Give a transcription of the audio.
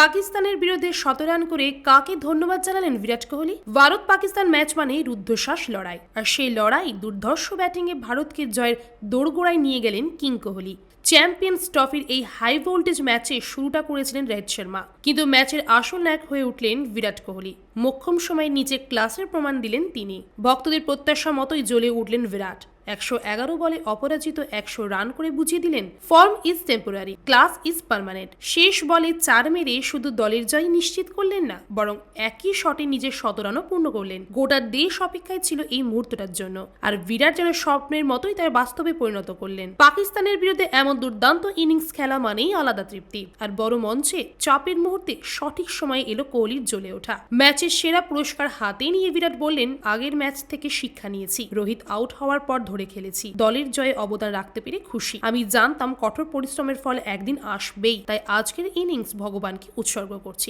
পাকিস্তানের বিরুদ্ধে ১৭ রান করে কাকে ধন্যবাদ জানালেন বিরাট কোহলি? ভারত পাকিস্তান ম্যাচ মানে রুদ্ধশ্বাস লড়াই, আর সেই লড়াই দুর্ধর্ষ ব্যাটিংয়ে ভারতকে জয়ের দোরগোড়ায় নিয়ে গেলেন কিং কোহলি। চ্যাম্পিয়ন্স ট্রফির এই হাই ভোল্টেজ ম্যাচে শুরুটা করেছিলেন রোহিত শর্মা, কিন্তু ম্যাচের আসল নায়ক হয়ে উঠলেন বিরাট কোহলি। মোক্ষম সময়ে নিজে ক্লাসের প্রমাণ দিলেন তিনি। ভক্তদের প্রত্যাশা মতোই জ্বলে উঠলেন বিরাট। ১১১ বলে অপরাজিত ১০০ রান করে বুঝিয়ে দিলেন form is temporary, class is permanent. শেষ বলে ৪ মেরে শুধু দলের জয় নিশ্চিত করলেন না, বরং একই শটে নিজের ১০০ রানও পূর্ণ করলেন। গোটা দেশ অপেক্ষায় ছিল এই মুহূর্তটার জন্য, আর বিরাট যেন স্বপ্নের মতোই তার বাস্তবে পরিণত করলেন। পাকিস্তানের বিরুদ্ধে এমন দুর্দান্ত ইনিংস খেলা মানেই আলাদা তৃপ্তি, আর বড় মঞ্চে চাপের মুহূর্তে সঠিক সময়ে এলো কোহলির জ্বলে ওঠা। ম্যাচের সেরা পুরস্কার হাতে নিয়ে বিরাট বললেন, আগের ম্যাচ থেকে শিক্ষা নিয়েছি, রোহিত আউট হওয়ার পর ধরে খেলেছি, দলের জয়ে অবদান রাখতে পেরে খুশি। আমি জানতাম কঠোর পরিশ্রমের ফল একদিন আসবেই, তাই আজকের ইনিংস ভগবানকে উৎসর্গ করছি।